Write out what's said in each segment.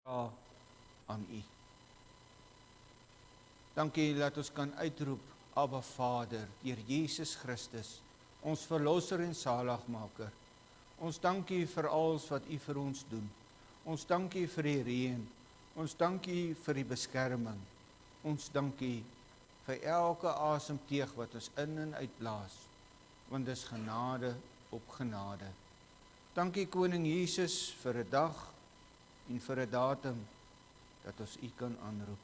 vra aan U. Dankie dat ons kan uitroep, Abba Vader, deur Jesus Christus, ons verlosser en zaligmaker. Ons dankie vir alles wat U vir ons doen. Ons dankie vir die reën. Ons dankie vir die beskerming. Ons dankie vir elke asemteug wat ons in en uitblaas, want dis genade op genade. Dankie Koning Jesus vir 'n dag en vir 'n datum dat ons U kan aanroep.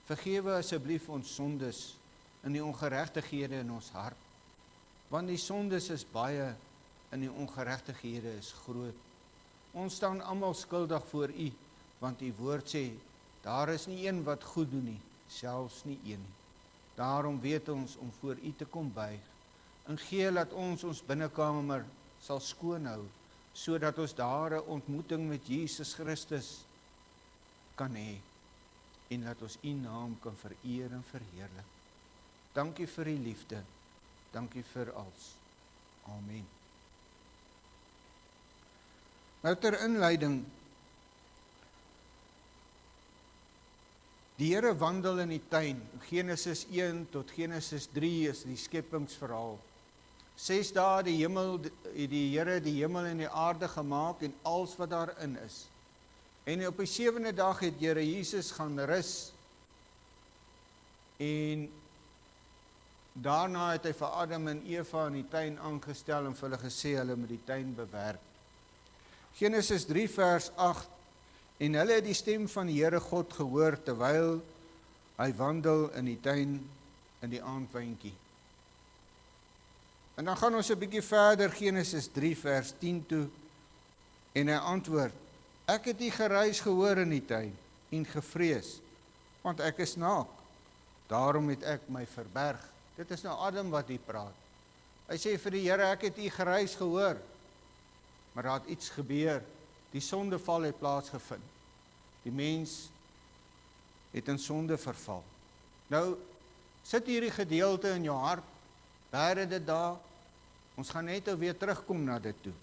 Vergewe asseblief ons sondes en die ongeregtighede in ons hart, want die sondes is baie en die ongeregtighede is groot. Ons staan almal skuldig voor U, want U woord sê, daar is nie een wat goed doen nie, selfs nie een nie. Daarom weet ons om voor U te kom buig, en gee dat ons binnekamer sal skoon hou, sodat ons daar 'n ontmoeting met Jesus Christus kan hê, en dat ons U naam kan vereer en verheerlik. Dankie vir die liefde, dankie vir alles. Amen. Nou ter inleiding, die Here wandel in die tuin. Genesis 1 tot Genesis 3 is die skepingsverhaal. 6 dae het die Here die hemel en die aarde gemaak en alles wat daarin is. En op die 7de dag het Here Jesus gaan rus. En daarna het hy vir Adam en Eva in die tuin aangestel en vir hulle gesê hulle moet die tuin bewerk. Genesis 3 vers 8. En hulle het die stem van die Here God gehoor terwyl hy wandel in die tuin in die aandwyntjie. En dan gaan ons 'n bietjie verder, Genesis 3 vers 10 toe, en hy antwoord, ek het die geruis gehoor in die tuin en gevrees, want ek is naak, daarom het ek my verberg. Dit is nou Adam wat hier praat. Hy sê vir die Here, ek het die geruis gehoor, maar daar het iets gebeur, die sondeval het plaasgevind. Die mens het in sonde verval. Nou, sit hierdie gedeelte in jou hart, bære dit daar, ons gaan net weer terugkom na dit toe.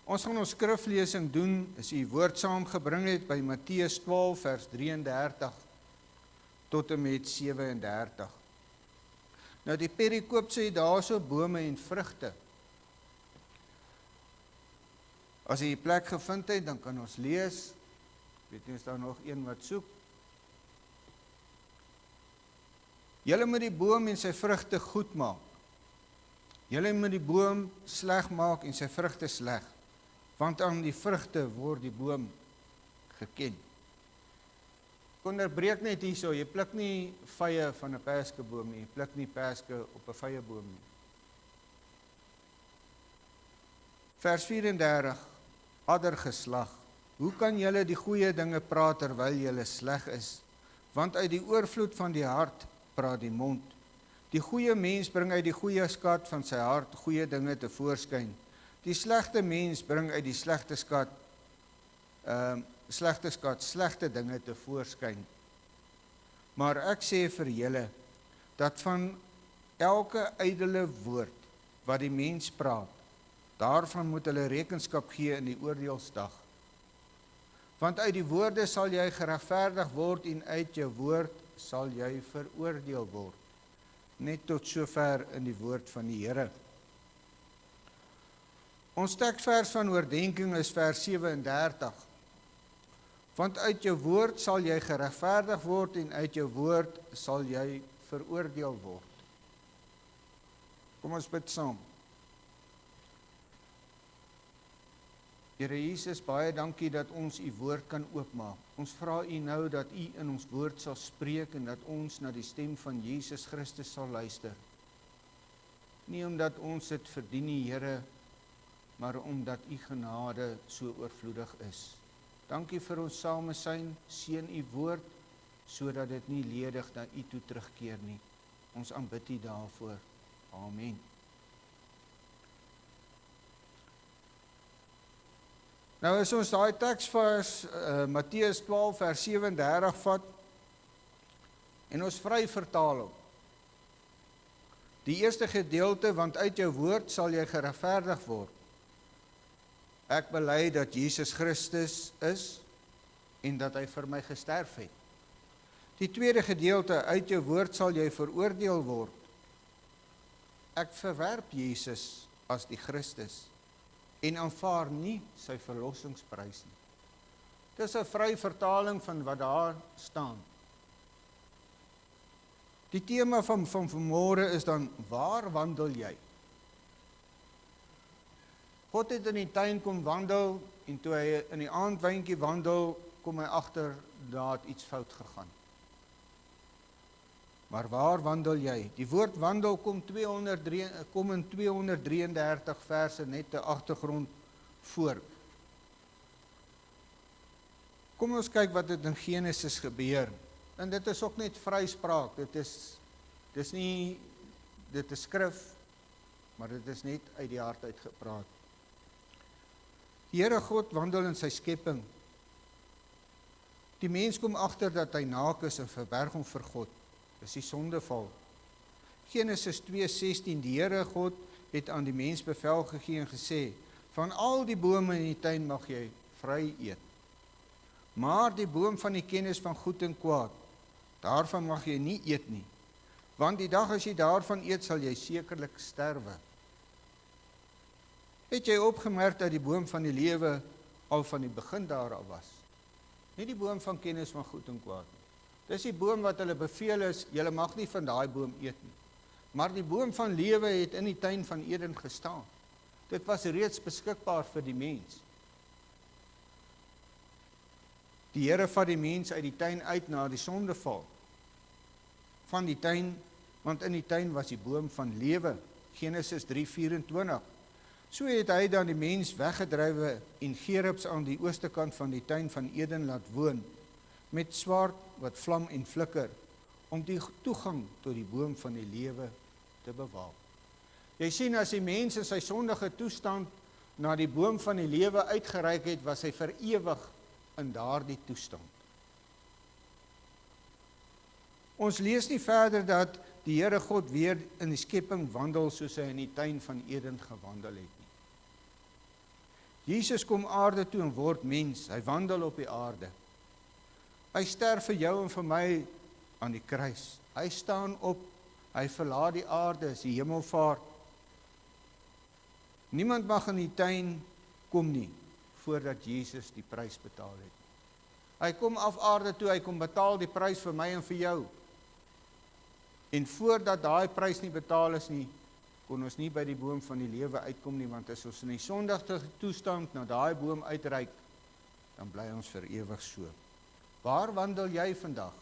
Ons gaan ons skriflesing doen, as u woord saamgebring het, by Matteus 12 vers 33 tot en met 37. Nou die perikoop sê daar so bome en vrugte. As jy die plek gevind het, dan kan ons lees. Weet nie, is daar nog een wat soek? Julle moet die boom en sy vrugte goed maak. Julle moet die boom sleg maak en sy vrugte sleg, want aan die vrugte word die boom geken. Ek onderbreek net hierso, jy pluk nie vye van 'n perskeboom nie, jy pluk nie perske op 'n vyeboom nie. Vers 34, ander geslag. Hoe kan julle die goeie dinge praat terwyl julle sleg is? Want uit die oorvloed van die hart praat die mond. Die goeie mens bring uit die goeie skat van sy hart goeie dinge tevoorskyn. Die slegte mens bring uit die slegte skat slegte dinge tevoorskyn. Maar ek sê vir julle dat van elke ydelle woord wat die mens praat, daarvan moet hulle rekenskap gee in die oordeelsdag. Want uit die woorde sal jy geregverdig word en uit jou woord sal jy veroordeel word. Net tot sover in die woord van die Here. Ons teksvers van oordenking is vers 37. Want uit jou woord sal jy geregverdig word en uit jou woord sal jy veroordeel word. Kom ons bid saam. Here Jesus, baie dankie dat ons u woord kan oopmaak. Ons vra u nou dat u in ons woord sal spreek en dat ons na die stem van Jesus Christus sal luister. Nie omdat ons dit verdien nie, Here, maar omdat u genade so oorvloedig is. Dankie vir ons samesyn, seën u woord, sodat dit nie ledig na u toe terugkeer nie. Ons aanbid u daarvoor. Amen. Nou as ons daai teksvers Matteus 12 vers 37 vat en ons vry vertaling. Die eerste gedeelte, want uit jou woord sal jy geregverdig word. Ek bely dat Jesus Christus is en dat hy vir my gesterf het. Die tweede gedeelte, uit jou woord sal jy veroordeel word. Ek verwerp Jesus as die Christus en aanvaar nie sy verlossingsprys nie. Dis 'n vry vertaling van wat daar staan. Die tema van vanmôre is dan, waar wandel jy? God het in die tuin kom wandel, en toe hy in die aandwyntjie wandel, kom hy agter, daar het iets fout gegaan. Maar waar wandel jy? Die woord wandel kom in 233 verse net te agtergrond voor. Kom ons kyk wat het in Genesis gebeur. En dit is ook net vryspraak. Dit is skrif, maar dit is net uit die hart uitgepraat. Die Here God wandel in sy skepping. Die mens kom agter dat hy naak is en verberg hom vir God. Dis die sondeval. Genesis 2:16, die Here God het aan die mens bevel gegee en gesê, van al die bome in die tuin mag jy vry eet. Maar die boom van die kennis van goed en kwaad, daarvan mag jy nie eet nie. Want die dag as jy daarvan eet, sal jy sekerlik sterwe. Het jy opgemerk dat die boom van die lewe al van die begin daar al was? Nie die boom van kennis van goed en kwaad nie. Dis die boom wat hulle beveel is, julle mag nie van daai boom eet nie. Maar die boom van lewe het in die tuin van Eden gestaan. Dit was reeds beskikbaar vir die mens. Die Here vat die mens uit die tuin uit na die sondeval. Van die tuin, want in die tuin was die boom van lewe. Genesis 3:24. So het hy dan die mens weggedrywe en gerubs aan die ooste kant van die tuin van Eden laat woon, met swaard wat vlam en flikker, om die toegang tot die boom van die lewe te bewaak. Jy sien, as die mens in sy sondige toestand na die boom van die lewe uitgereik het, was hy vir ewig in daardie toestand. Ons lees nie verder dat die Here God weer in die skepping wandel soos hy in die tuin van Eden gewandel het nie. Jesus kom aarde toe en word mens, hy wandel op die aarde. Hy sterf vir jou en vir my aan die kruis. Hy staan op, hy verlaat die aarde, is die hemelvaart. Niemand mag in die tuin kom nie, voordat Jesus die prys betaal het. Hy kom af aarde toe, hy kom betaal die prys vir my en vir jou. En voordat daai prys nie betaal is nie, kon ons nie by die boom van die lewe uitkom nie, want as ons in die sondige toestand na daai boom uitreik, dan bly ons vir ewig so. Waar wandel jy vandag?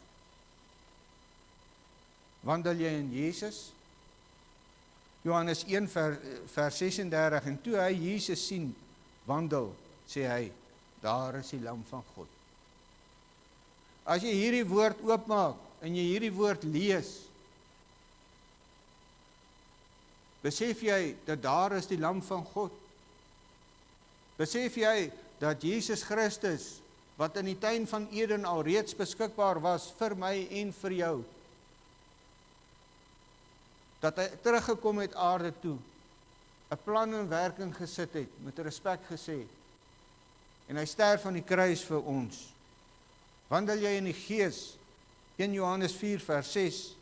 Wandel jy in Jesus? Johannes 1 vers 36, en toe hy Jesus sien wandel, sê hy, daar is die lam van God. As jy hierdie woord oopmaak, en jy hierdie woord lees, besef jy dat daar is die lam van God? Besef jy dat Jesus Christus, wat in die tuin van Eden al reeds beskikbaar was vir my en vir jou, dat hy teruggekom het aarde toe, 'n plan in werking gesit het, met respek gesê, en hy sterf aan die kruis vir ons. Wandel jy in die Gees? 1 Johannes 4 vers 6.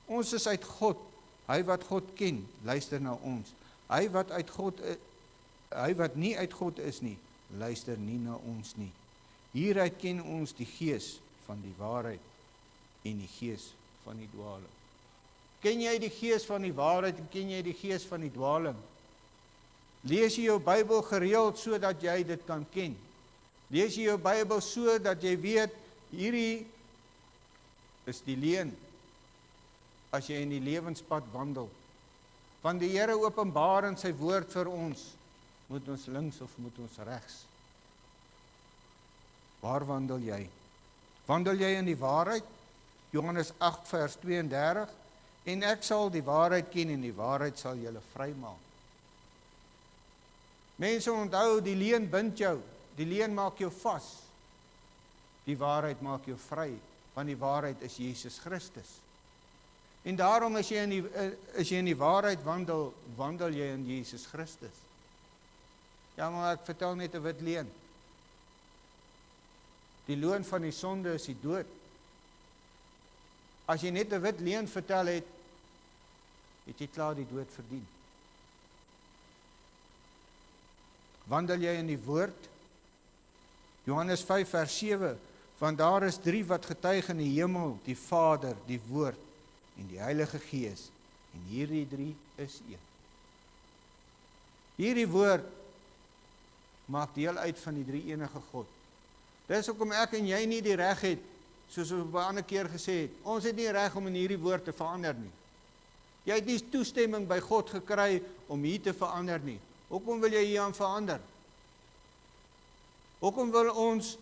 Ons is uit God, hy wat God ken, luister na ons. Hy wat nie uit God is nie, luister nie na ons nie. Hieruit ken ons die gees van die waarheid en die gees van die dwaling. Ken jy die gees van die waarheid en ken jy die gees van die dwaling? Lees jy jou Bybel gereeld sodat jy dit kan ken? Lees jy jou Bybel sodat jy weet, hierdie is die leuen, as jy in die lewenspad wandel. Want die Here openbaar in sy woord vir ons, moet ons links of moet ons regs? Waar wandel jy? Wandel jy in die waarheid? Johannes 8 vers 32, en ek sal die waarheid ken en die waarheid sal julle vrymaak. Mense onthou, die leuen bind jou, die leuen maak jou vas. Die waarheid maak jou vry, want die waarheid is Jesus Christus. En daarom as jy in die waarheid wandel, wandel jy in Jesus Christus. Ja, maar ek vertel net 'n wit leuen. Die loon van die sonde is die dood. As jy net 'n wit leuen vertel het, het jy klaar die dood verdien. Wandel jy in die woord? Johannes 5 vers 7, want daar is 3 wat getuig in die hemel, die Vader, die Woord en die Heilige Gees. En hierdie 3 is een. Hierdie woord maak deel uit van die 3 enige God. Dis hoekom ek en jy nie die reg het, soos ons op 'n ander keer gesê het, ons het nie reg om in hierdie woord te verander nie. Jy het nie toestemming by God gekry om hier te verander nie. Hoekom wil jy hier aan verander? Hoekom wil ons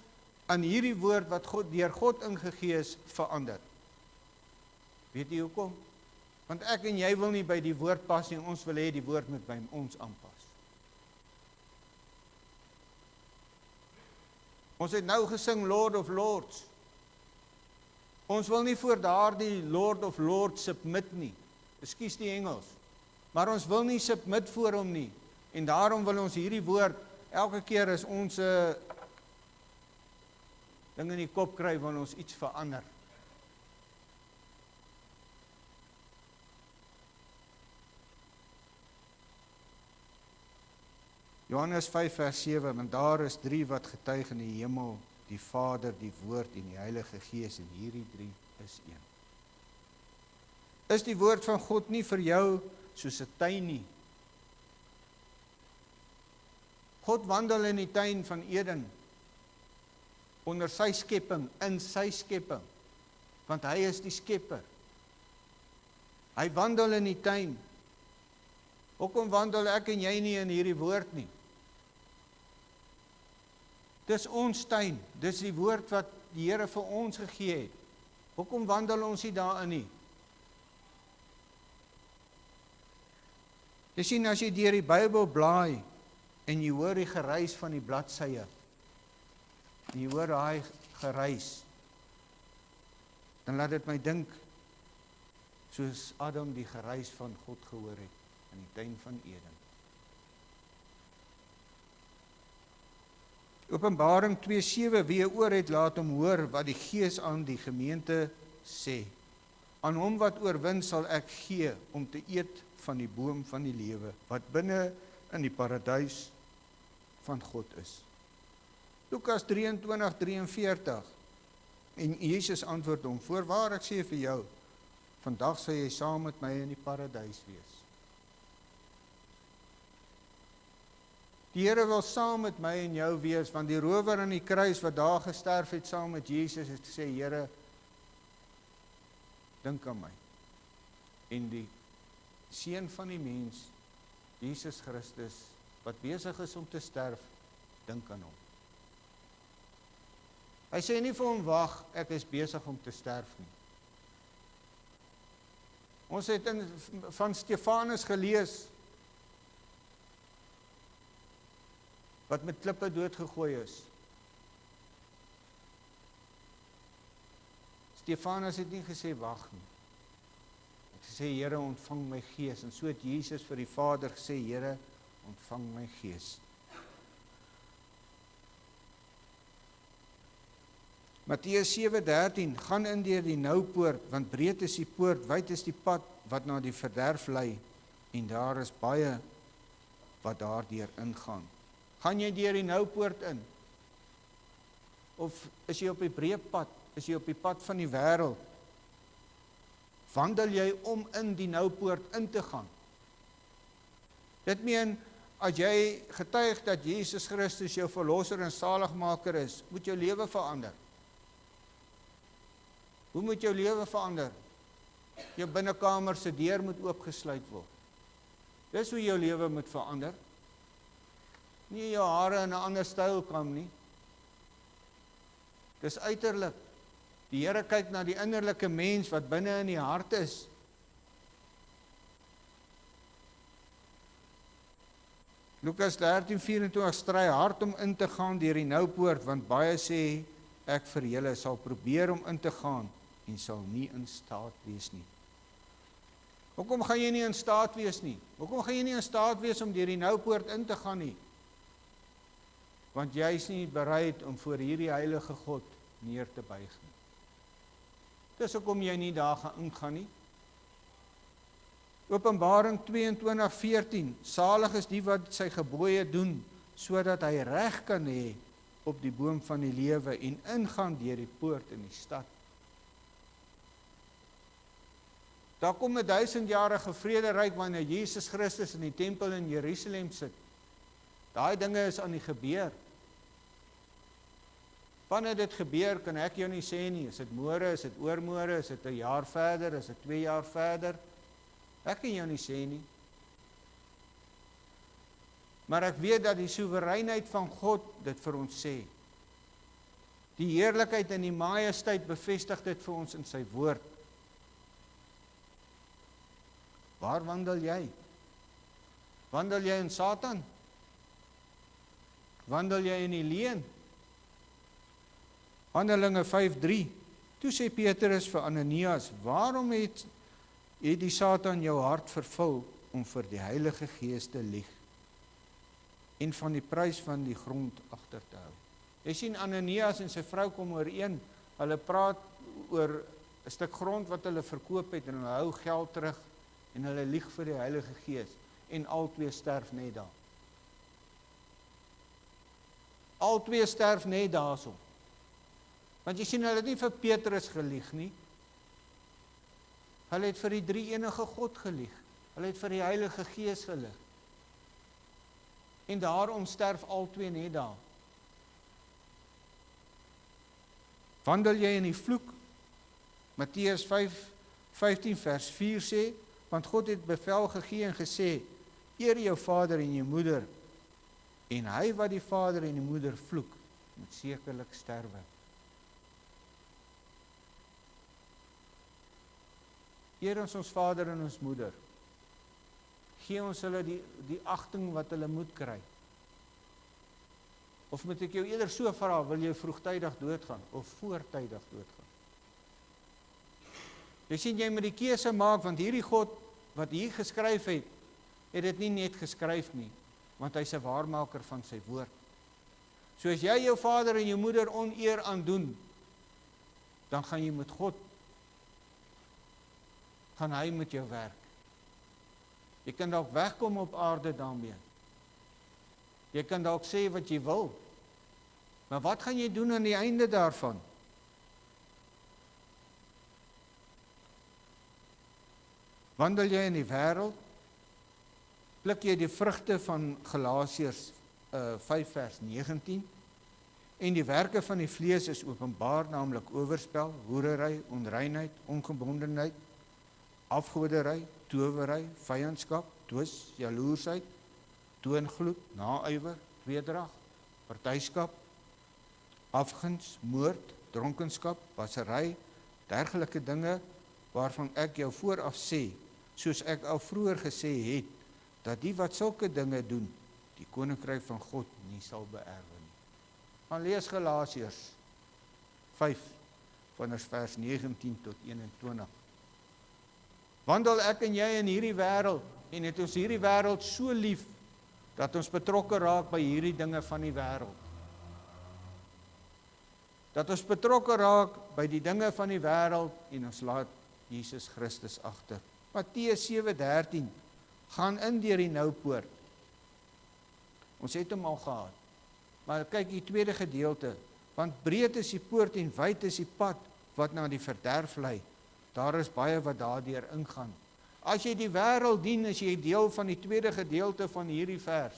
aan hierdie woord wat God deur God ingegee is verander? Weet jy hoekom? Want ek en jy wil nie by die woord pas nie, ons wil hê die woord moet by ons aanpas. Ons het nou gesing Lord of Lords. Ons wil nie voor daardie Lord of Lords submit nie. Ekskuus die Engels. Maar ons wil nie submit voor hom nie. En daarom wil ons hierdie woord, elke keer as ons ding in die kop kry, wil ons iets verander. Johannes 5 vers 7, want daar is 3 wat getuig in die hemel, die Vader, die Woord en die Heilige Gees, en hierdie 3 is een. Is die woord van God nie vir jou soos 'n tuin nie? God wandel in die tuin van Eden, onder sy skepping, in sy skepping, want hy is die skepper. Hy wandel in die tuin. Hoekom wandel ek en jy nie in hierdie woord nie? Dis ons tuin, dis die woord wat die Here vir ons gegee het. Hoekom wandel ons nie daarin nie? Jy sien, as jy deur die Bybel blaai, en jy hoor die geruis van die bladsye, en jy hoor daai geruis, dan laat dit my dink, soos Adam die geruis van God gehoor het, in die tuin van Eden. Openbaring 2:7, wie 'n oor het, laat hom hoor wat die Gees aan die gemeente sê. Aan hom wat oorwin sal ek gee om te eet van die boom van die lewe, wat binne in die paradys van God is. Lukas 23:43, en Jesus antwoord hom, voorwaar ek sê vir jou, vandag sal jy saam met my in die paradys wees. Die Here wil saam met my en jou wees, want die rower aan die kruis wat daar gesterf het saam met Jesus het gesê, Here, dink aan my. En die Seun van die mens, Jesus Christus, wat besig is om te sterf, dink aan hom. Hy sê nie vir hom, wag, ek is besig om te sterf nie. Ons het van Stefanus gelees, wat met klippe doodgegooi is. Stefanus het nie gesê, wag nie. Hy het gesê, Here, ontvang my gees. En so het Jesus vir die Vader gesê, Here, ontvang my gees. Matteus 7:13, gaan in deur die noupoort, want breed is die poort, wyd is die pad wat na die verderf lei, en daar is baie wat daardeur ingaan. Gaan jy deur die noupoort in? Of is jy op die breë pad? Is jy op die pad van die wêreld? Wandel jy om in die noupoort in te gaan? Dit meen, as jy getuig dat Jesus Christus jou verlosser en saligmaker is, moet jou lewe verander. Hoe moet jou lewe verander? Jou binnekamer se deur moet oopgesluit word. Dis hoe jou lewe moet verander. Nie jou hare in 'n ander styl kam nie. Dis uiterlik. Die Here kyk na die innerlike mens wat binne in die hart is. Lukas 13:24, stry hard om in te gaan deur die noupoort, want baie sê ek vir julle sal probeer om in te gaan en sal nie in staat wees nie. Hoekom gaan jy nie in staat wees nie? Hoekom gaan jy nie in staat wees om deur die noupoort in te gaan nie? Want jy is nie bereid om voor hierdie heilige God neer te buig nie. Dis hoekom jy nie daar gaan ingaan nie. Openbaring 22:14, salig is die wat sy gebooie doen, sodat hy reg kan hê op die boom van die lewe en ingaan deur die poort in die stad. Daar kom 'n 1000-jarige vrederyk wanneer Jesus Christus in die tempel in Jerusalem sit. Daai dinge is aan die gebeur. Wanneer dit gebeur, kan ek jou nie sê nie, is dit môre, is dit oormôre, is dit 'n jaar verder, is dit 2 jaar verder? Ek kan jou nie sê nie. Maar ek weet dat die soewereinheid van God dit vir ons sê. Die heerlikheid en die majesteit bevestig dit vir ons in sy woord. Waar wandel jy? Wandel jy in Satan? Wandel jy in die leuen? Handelinge 5:3. Toe sê Petrus vir Ananias, waarom het die Satan jou hart vervul om vir die Heilige Gees te lieg en van die prys van die grond agter te hou? Jy sien, Ananias en sy vrou kom ooreen, hulle praat oor 'n stuk grond wat hulle verkoop het en hulle hou geld terug en hulle lieg vir die Heilige Gees en albei sterf net daar. Albei sterf net daarso. Want jy sien, hulle het nie vir Petrus gelieg nie. Hulle het vir die drie enige God gelieg. Hulle het vir die Heilige Gees gelieg. En daarom sterf albei net daar. Wandel jy in die vloek? Matteus 5:15 vers 4 sê, want God het bevel gegee en gesê, eer jou vader en jou moeder, en hy wat die vader en die moeder vloek, moet sekerlik sterwe. Eer ons vader en ons moeder. Gee ons hulle die agting wat hulle moet kry. Of moet ek jou eerder so vra, wil jy vroegtydig doodgaan of voortydig doodgaan? Jy sien, jy moet die keuse maak, want hierdie God wat hier geskryf het dit nie net geskryf nie, want hy's 'n waarmaker van sy woord. So as jy jou vader en jou moeder oneer aandoen, dan gaan jy met God, gaan hy met jou werk. Jy kan dalk wegkom op aarde daarmee. Jy kan dalk sê wat jy wil. Maar wat gaan jy doen aan die einde daarvan? Wandel jy in die wêreld? Pluk jy die vrugte van Galasiërs 5 vers 19? En die werke van die vlees is openbaar, naamlik oorspel, hoerery, onreinheid, ongebondenheid, afgoderry, towery, vyandskap, twis, jaloersheid, toongloed, naaiwer, tweedrag, partyskap, afguns, moord, dronkenskap, wassery, dergelike dinge waarvan ek jou vooraf sê, soos ek al vroeër gesê het, dat die wat sulke dinge doen, die koninkryk van God nie sal beerwe nie. Maar lees Galasiërs 5 vanaf vers 19 tot 21. Wandel ek en jy in hierdie wêreld en het ons hierdie wêreld so lief dat ons betrokke raak by hierdie dinge van die wêreld. Dat ons betrokke raak by die dinge van die wêreld en ons laat Jesus Christus agter. Matteus 7:13, gaan in deur die nou poort. Ons het hom al gehad. Maar kyk die tweede gedeelte, want breed is die poort en wyd is die pad wat na die verderf lei. Daar is baie wat daardeur ingaan. As jy die wêreld dien, is jy deel van die tweede gedeelte van hierdie vers.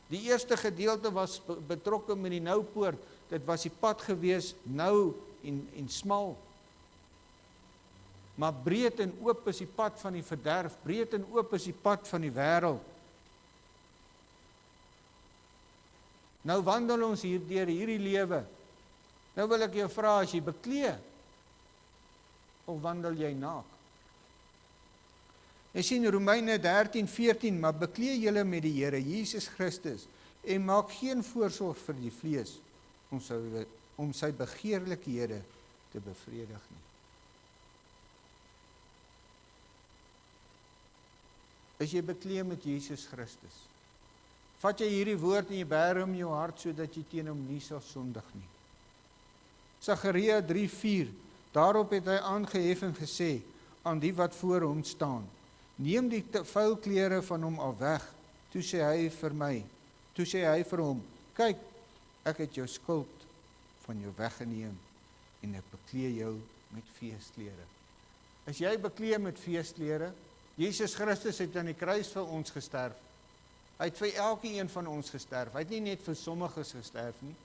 Die eerste gedeelte was betrokke met die nou poort. Dit was die pad gewees, nou en smal. Maar breed en oop is die pad van die verderf, breed en oop is die pad van die wêreld. Nou wandel ons hier deur hierdie lewe. Nou wil ek jou vra, as jy beklee, of wandel jy naak? Jy sien Romeine 13:14, maar beklee julle met die Here Jesus Christus en maak geen voorsorg vir die vlees om sy begeerlikhede te bevredig nie. Is jy beklee met Jesus Christus? Vat jy hierdie woord en jy bære hom in jou hart sodat jy teen hom nie sal sondig nie. Sagaria 3:4, daarop het hy aangehef en gesê aan die wat voor hom staan, neem die vuil klere van hom al weg. Toe sê hy vir hom, kyk, ek het jou skuld van jou weggeneem en ek beklee jou met feesklere. Is jy beklee met feesklere? Jesus Christus het aan die kruis vir ons gesterf. Hy het vir elkeen van ons gesterf. Hy het nie net vir sommiges gesterf nie.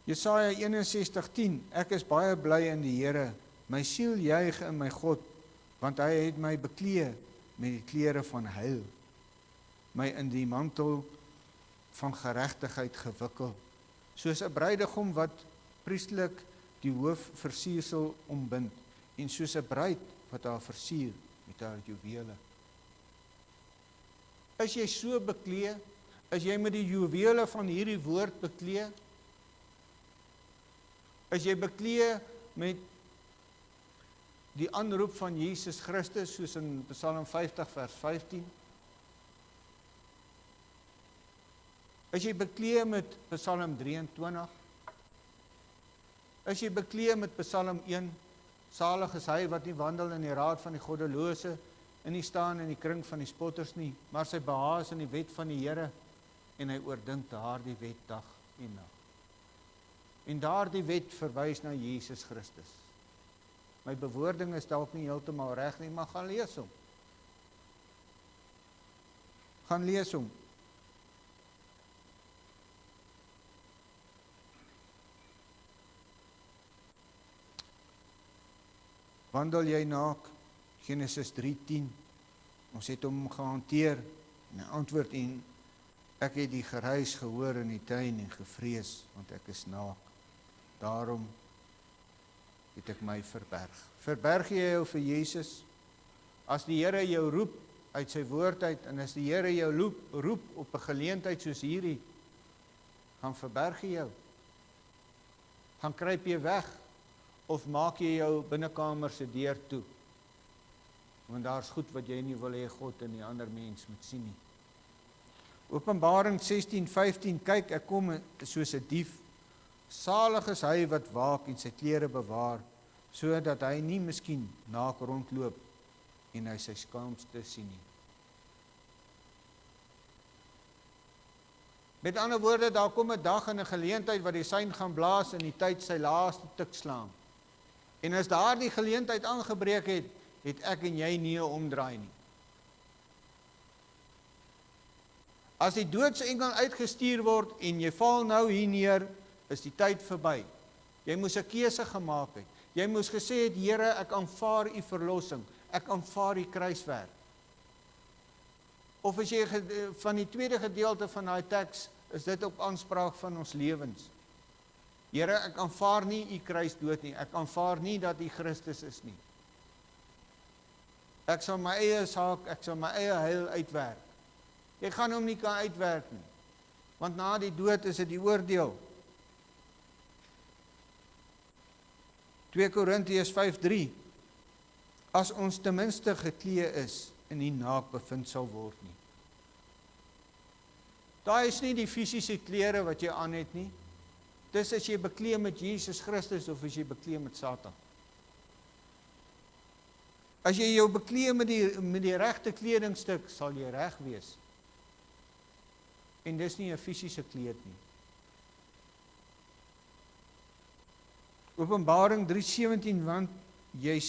Jesaja 61:10, ek is baie bly in die Here, my siel juig in my God, want hy het my beklee met die klere van heil, my in die mantel van geregtigheid gewikkel, soos 'n bruidegom wat priestelik die hoofversiersel ombind, en soos 'n bruid wat haar versier met haar juwele. Is jy so beklee? Is jy met die juwele van hierdie woord beklee? Is jy beklee met die aanroep van Jesus Christus, soos in Psalm 50 vers 15? Is jy beklee met Psalm 23? Is jy beklee met Psalm 1? Salig is hy wat nie wandel in die raad van die goddelose, en nie staan in die kring van die spotters nie, maar sy behaag in die wet van die Here, en hy oordink daardie wet dag en nag. En daardie wet verwys na Jesus Christus. My bewoording is dalk nie heeltemal reg nie, maar gaan lees hom. Gaan lees hom. Wandel jy naak? Genesis 3:10. Ons het hom gehanteer en hy antwoord en ek het die geruis gehoor in die tuin en gevrees, want ek is naak. Daarom het ek my verberg. Verberg jy jou vir Jesus? As die Here jou roep uit sy woord uit, en as die Here jou roep op 'n geleentheid soos hierdie, gaan verberg jy jou? Gaan kruip jy weg? Of maak jy jou binnekamer se deur toe? Want daar's goed wat jy nie wil hê God en die ander mens moet sien nie. Openbaring 16:15, kyk, ek kom soos 'n dief. Salig is hy wat waak en sy klere bewaar, sodat hy nie miskien naak rondloop en hy sy skaamste sien nie. Met ander woorde, daar kom 'n dag en 'n geleentheid wat die sein gaan blaas en die tyd sy laaste tik slaan. En as daardie geleentheid aangebreek het, het ek en jy nie 'n omdraai nie. As die doodsengel uitgestuur word en jy val nou hier neer, is die tyd verby. Jy moes 'n keuse gemaak het. Jy moes gesê het, Here, ek aanvaar u verlossing. Ek aanvaar die kruiswerk. Of as jy van die tweede gedeelte van daai teks, is dit op aanspraak van ons lewens. Here, ek aanvaar nie u kruisdood nie. Ek aanvaar nie dat u Christus is nie. Ek sal my eie saak, ek sal my eie heil uitwerk. Jy gaan hom nie kan uitwerk nie. Want na die dood is dit die oordeel. 2 Korintiërs 5:3 As ons ten minste geklee is en nie naak bevind sal word nie. Daai is nie die fisiese klere wat jy aan het nie. Dis as jy beklee met Jesus Christus of as jy beklee met Satan. As jy jou beklee met die regte kledingstuk, sal jy reg wees. En dis nie 'n fisiese kleed nie. Openbaring 3:17, want jy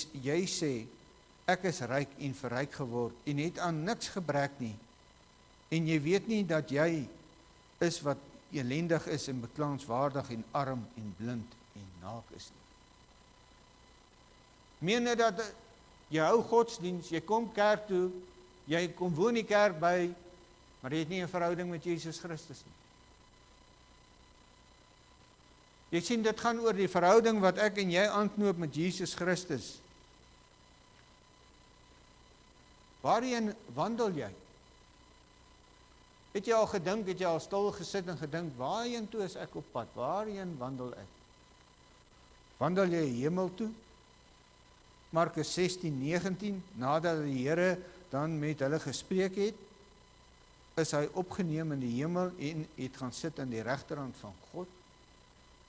sê, ek is ryk en verryk geword en het aan niks gebrek nie. En jy weet nie dat jy is wat elendig is en beklaanswaardig en arm en blind en naak is nie. Meen jy dat jy hou godsdiens, jy kom kerk toe, jy kom woon die kerk by, maar jy het nie 'n verhouding met Jesus Christus nie. Jy sien, dit gaan oor die verhouding wat ek en jy aanknoop met Jesus Christus. Waarheen wandel jy? Het jy al gedink, het jy al stil gesit en gedink, waarheen toe is ek op pad? Waarheen wandel ek? Wandel jy hemel toe? Markus 16:19, nadat die Here dan met hulle gespreek het, is hy opgeneem in die hemel en het gaan sit aan die regterhand van God.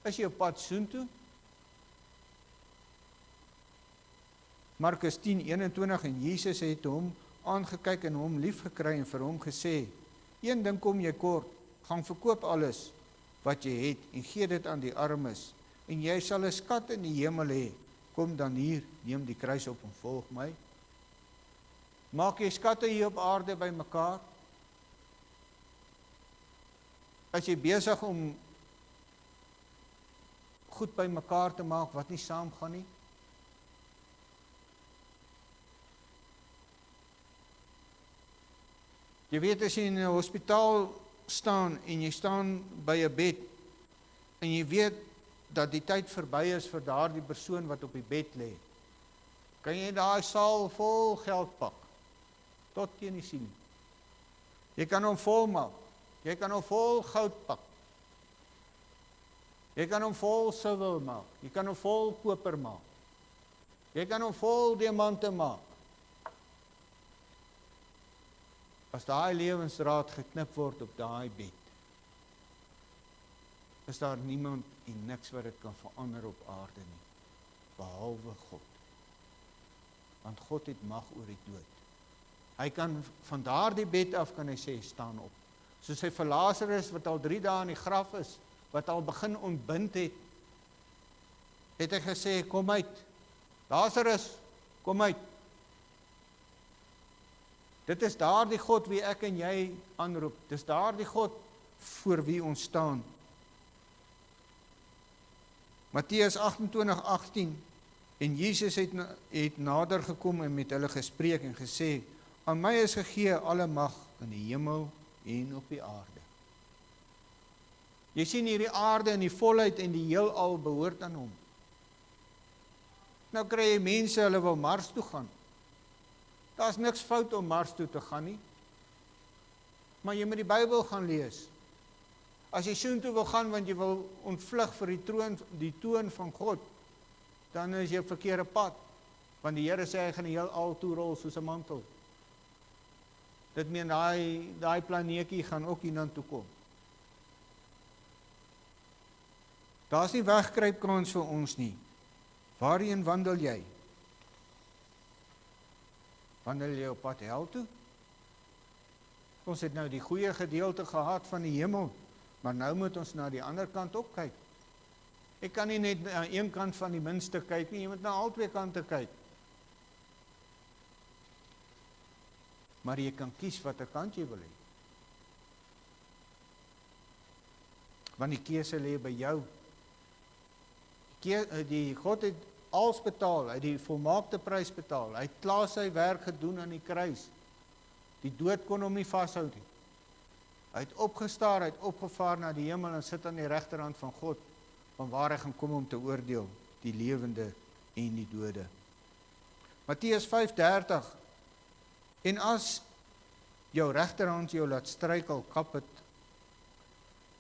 Is jy op pad soontoe? Markus 10:21 en Jesus het hom aangekyk en hom lief gekry en vir hom gesê, een ding kom jy kort, gaan verkoop alles wat jy het en gee dit aan die armes en jy sal 'n skat in die hemel hê. Kom dan hier, neem die kruis op en volg my. Maak jy skatte hier op aarde bymekaar? As jy besig om goed bymekaar te maak wat nie saamgaan nie? Jy weet as jy in 'n hospitaal staan en jy staan by 'n bed en jy weet dat die tyd verby is vir daardie persoon wat op die bed lê, kan jy daai saal vol geld pak tot teen die sien. Jy kan hom vol maak. Jy kan hom vol goud pak. Jy kan hom vol silwer maak. Jy kan hom vol koper maak. Jy kan hom vol diamante maak. As daai lewensdraad geknip word op daai bed, is daar niemand en niks wat dit kan verander op aarde nie, behalwe God. Want God het mag oor die dood. Hy kan van daardie bed af kan hy sê, staan op. Soos hy vir Lazarus wat al 3 dae in die graf is, wat al begin ontbind het, het hy gesê, kom uit. Lazarus, kom uit. Dit is daardie God wie ek en jy aanroep. Dis daardie God voor wie ons staan. Matteus 28:18 en Jesus het nader gekom en met hulle gespreek en gesê, aan my is gegee alle mag in die hemel en op die aarde. Jy sien hierdie aarde in die volheid en die heelal behoort aan hom. Nou kry jy mense, hulle wil Mars toe gaan. Daar's niks fout om Mars toe te gaan nie. Maar jy moet die Bybel gaan lees. As jy soontoe wil gaan want jy wil ontvlug vir die toon van God, dan is jy op verkeerde pad. Want die Here sê hy gaan die heelal toerol soos 'n mantel. Dit meen daai planeetjie gaan ook hiernatoe kom. Daar's nie wegkruipkans vir ons nie. Waarheen wandel jy? Wandel jy op pad hel toe? Ons het nou die goeie gedeelte gehad van die hemel, maar nou moet ons na die ander kant ook kyk. Ek kan nie net na een kant van die minste kyk nie, jy moet na al twee kante kyk. Maar jy kan kies watter kant jy wil hê. Want die keuse lê by jou. God het alles betaal, hy het die volmaakte prys betaal. Hy het klaar sy werk gedoen aan die kruis. Die dood kon hom nie vashou nie. Hy het opgestaar, hy het opgevaar na die hemel en sit aan die regterhand van God, vanwaar hy gaan kom om te oordeel, die lewende en die dode. Matteus 5:30 en as jou regterhand jou laat struikel,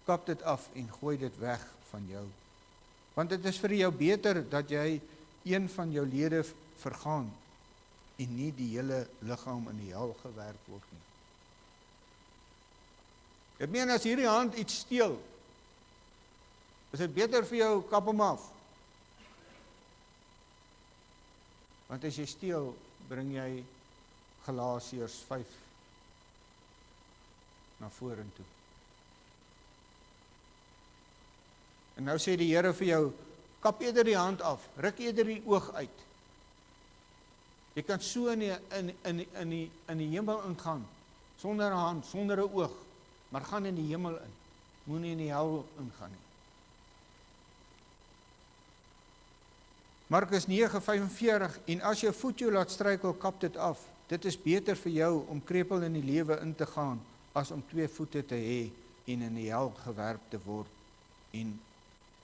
kap dit af en gooi dit weg van jou. Want dit is vir jou beter dat jy een van jou lede vergaan en nie die hele liggaam in die hel gewerp word nie. Ek meen as hierdie hand iets steel, is dit beter vir jou kap hom af. Want as jy steel, bring jy Galasiërs 5 na vorentoe. En nou sê die Here vir jou, kap eerder die hand af, ruk eerder die oog uit. Jy kan so in die hemel ingaan, sonder 'n hand, sonder 'n oog, maar gaan in die hemel in, moenie in die hel ingaan nie. Markus 9:45 en as jou voet jou laat struikel, kap dit af. Dit is beter vir jou om krepeel in die lewe in te gaan, as om 2 voete te hê en in die hel gewerp te word en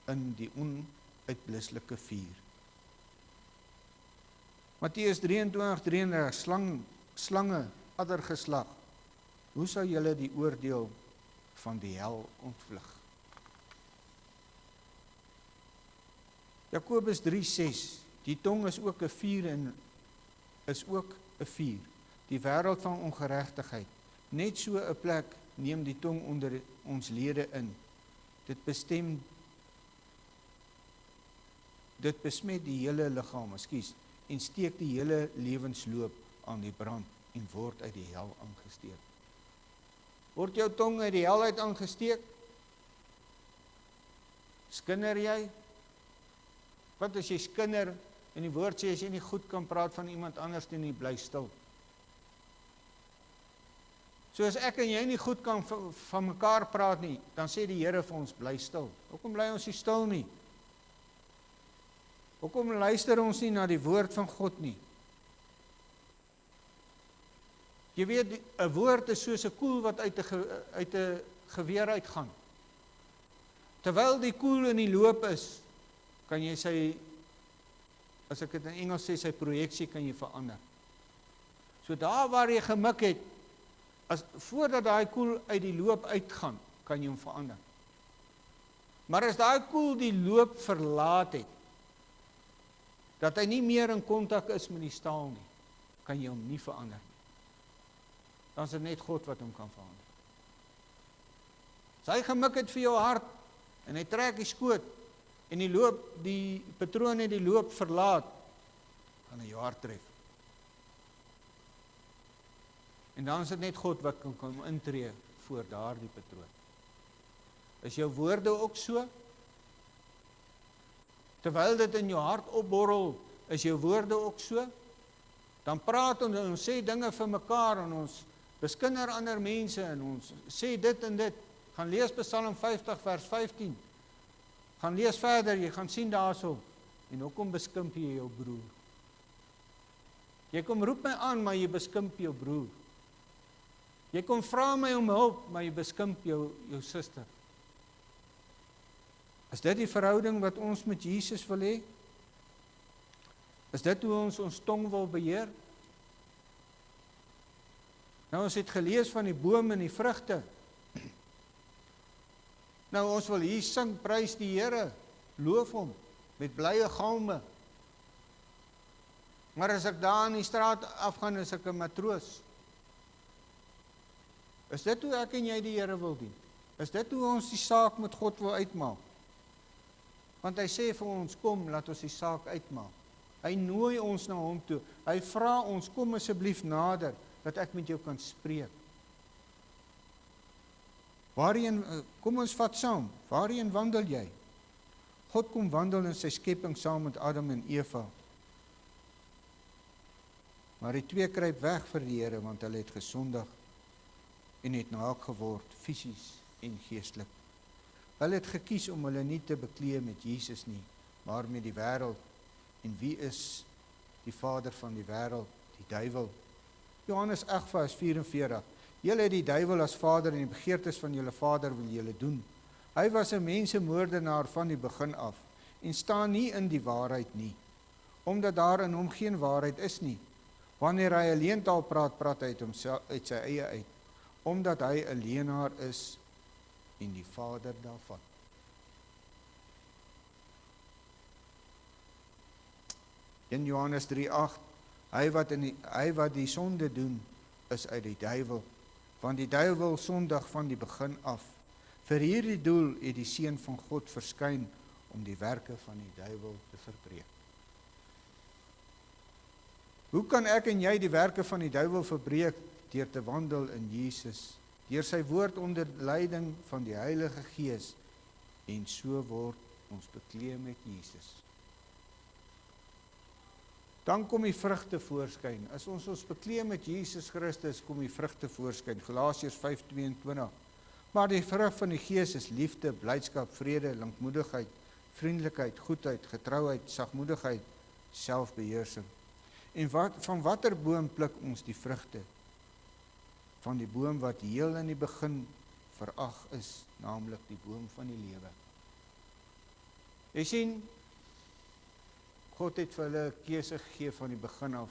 in die onuitblusselike vuur. Matteus 23:33 slange, addergeslag, hoe sou julle die oordeel van die hel ontvlug? Jakobus 3:6 die tong is ook 'n vuur en is ook 'n vuur, die wêreld van ongeregtigheid. Net so 'n plek neem die tong onder ons lede in. Dit besmet die hele liggaam, en steek die hele lewensloop aan die brand en word uit die hel aangesteek. Word jou tong uit die hel uit aangesteek? Skinder jy? Wat as jy skinder en die woord sê as jy nie goed kan praat van iemand anders nie, bly stil. So as ek en jy nie goed kan van mekaar praat nie, dan sê die Here vir ons, bly stil. Hoekom bly ons nie stil nie? Hoekom luister ons nie na die woord van God nie? Jy weet, 'n woord is soos 'n koel wat uit 'n geweer uitgaan. Terwyl die koel in die loop is, kan jy sy, as ek dit in Engels sê, sy projeksie kan jy verander. So daar waar jy gemik het, voordat daai koel uit die loop uitgaan, kan jy hom verander. Maar as daai koel die loop verlaat het, dat hy nie meer in kontak is met die staal nie, kan jy hom nie verander nie. Dan is dit net God wat hom kan verander. As hy gemik het vir jou hart, en hy trek die skoot, en die patroon het die loop verlaat, gaan hy jou hart tref. En dan is dit net God wat kan intree voor daardie patroon. Is jou woorde ook so? Terwyl dit in jou hart opborrel, is jou woorde ook so? Dan praat ons en ons sê dinge vir mekaar en ons beskinder ander mense en ons sê dit en dit. Gaan lees Psalm 50 vers 15. Gaan lees verder, jy gaan sien daarso. En hoekom beskimp jy jou broer? Jy kom roep my aan, maar jy beskimp jou broer. Jy kom vra my om hulp, maar jy beskimp jou suster. Is dit die verhouding wat ons met Jesus wil hê? Is dit hoe ons tong wil beheer? Nou, ons het gelees van die boom en die vrugte. Nou, ons wil hier sing, prys die Here, loof hom, met blye galme. Maar as ek daar in die straat afgaan, is ek 'n matroos. Is dit hoe ek en jy die Here wil dien? Is dit hoe ons die saak met God wil uitmaak? Want hy sê vir ons, kom, laat ons die saak uitmaak. Hy nooi ons na hom toe. Hy vra ons, kom asseblief nader, dat ek met jou kan spreek. Kom ons vat saam, waarheen wandel jy? God kom wandel in sy skepping saam met Adam en Eva. Maar die twee kruip weg vir die Here, want hulle het gesondig en het naak geword, fisies en geestelik. Hulle het gekies om hulle nie te beklee met Jesus nie, maar met die wêreld. En wie is die vader van die wêreld? Die duiwel. Johannes 8 vers 44. Julle het die duiwel as vader en die begeertes van julle vader wil julle doen. Hy was 'n mensemoordenaar van die begin af en staan nie in die waarheid nie, omdat daar in hom geen waarheid is nie. Wanneer hy 'n leentaal praat, praat hy uit sy eie uit, omdat hy 'n leienaar is en die vader daarvan. In Johannes 3:8, hy wat die sonde doen, is uit die duiwel, want die duiwel sondig van die begin af. Vir hierdie doel het die Seun van God verskyn om die werke van die duiwel te verbreek. Hoe kan ek en jy die werke van die duiwel verbreek? Deur te wandel in Jesus, deur sy woord onder leiding van die Heilige Gees, en so word ons bekleed met Jesus. Dan kom die vrugte voorskyn. As ons bekleed met Jesus Christus, kom die vrugte voorskyn. Galasiërs 5:22. Maar die vrug van die Gees is liefde, blydskap, vrede, lankmoedigheid, vriendelikheid, goedheid, getrouheid, sagmoedigheid, selfbeheersing. En van watter boom pluk ons die vrugte? Van die boom wat heel in die begin verag is, naamlik die boom van die lewe. Jy sien, God het vir hulle keuse gegee van die begin af.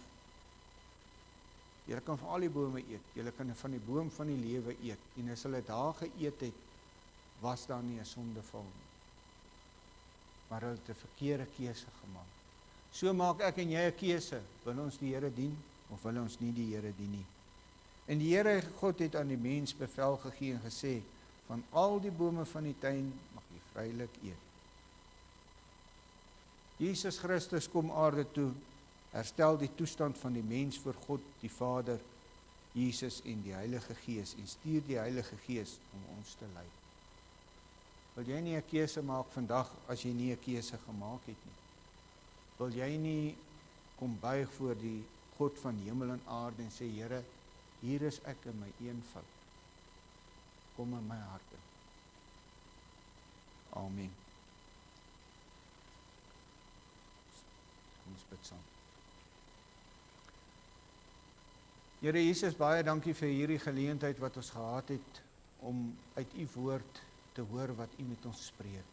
Julle kan van al die bome eet, julle kan van die boom van die lewe eet, en as hulle daar geëet het, was daar nie 'n sondeval nie. Maar hulle het 'n verkeerde keuse gemaak. So maak ek en jy 'n keuse, wil ons die Here dien, of wil ons nie die Here dien nie? En die Here God het aan die mens bevel gegee en gesê, van al die bome van die tuin mag jy vrylik eet. Jesus Christus kom aarde toe, herstel die toestand van die mens voor God, die Vader, Jesus en die Heilige Gees, en stuur die Heilige Gees om ons te lei. Wil jy nie 'n keuse maak vandag, as jy nie 'n keuse gemaak het nie? Wil jy nie kom buig voor die God van hemel en aarde en sê, Here, hier is ek in my eenvoud. Kom in my hart in. Amen. Kom ons bid saam. Here Jesus, baie dankie vir hierdie geleentheid wat ons gehad het om uit u woord te hoor wat u met ons spreek.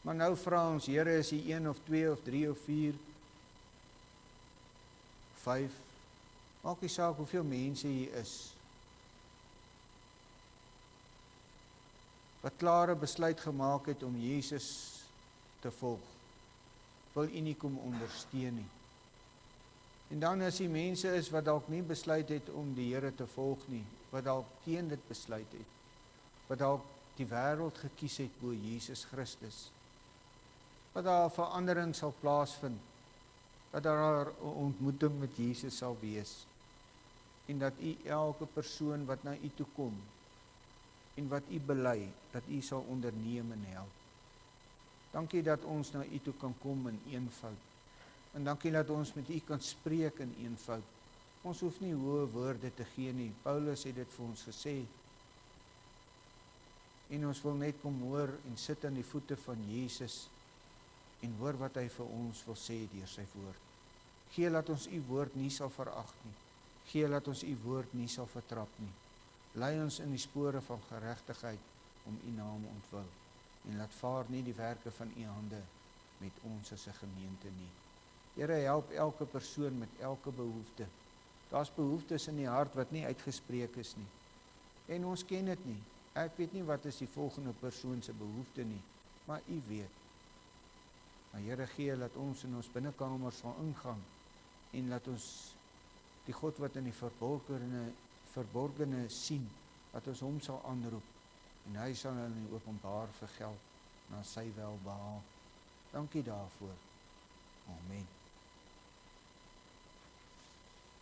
Maar nou vra ons, Here, is u 1 of 2 of 3 of 4, 5, maak nie saak hoeveel mense hier is, wat klare besluit gemaak het om Jesus te volg, wil u nie kom ondersteun nie. En dan as die mense is wat dalk nie besluit het om die Here te volg nie, wat dalk teen dit besluit het, wat dalk die wêreld gekies het bo Jesus Christus, wat daar 'n verandering sal plaasvind, dat daar 'n ontmoeting met Jesus sal wees, en dat u elke persoon wat na u toe kom, en wat u bely, dat u sal onderneem en help. Dankie dat ons na u toe kan kom in eenvoud, en dankie dat ons met u kan spreek in eenvoud. Ons hoef nie hoë woorde te gee nie, Paulus het dit vir ons gesê, en ons wil net kom hoor en sit aan die voete van Jesus, en hoor wat hy vir ons wil sê deur sy woord. Gee dat ons u woord nie sal verag nie, gee dat ons u woord nie sal vertrap nie, lei ons in die spore van geregtigheid om u naam ontwil, en laat vaar nie die werke van u hande met ons as 'n gemeente nie. Here, help elke persoon met elke behoefte. Daar's behoeftes in die hart wat nie uitgespreek is nie, en ons ken dit nie. Ek weet nie wat is die volgende persoon se behoefte nie, maar u weet. Maar Here, gee dat ons in ons binnekamer sal ingaan, en laat ons die God wat in die verborgene sien, dat ons hom sal aanroep, en hy sal in die openbaar vergeld na sy welbehaag. Dankie daarvoor. Amen.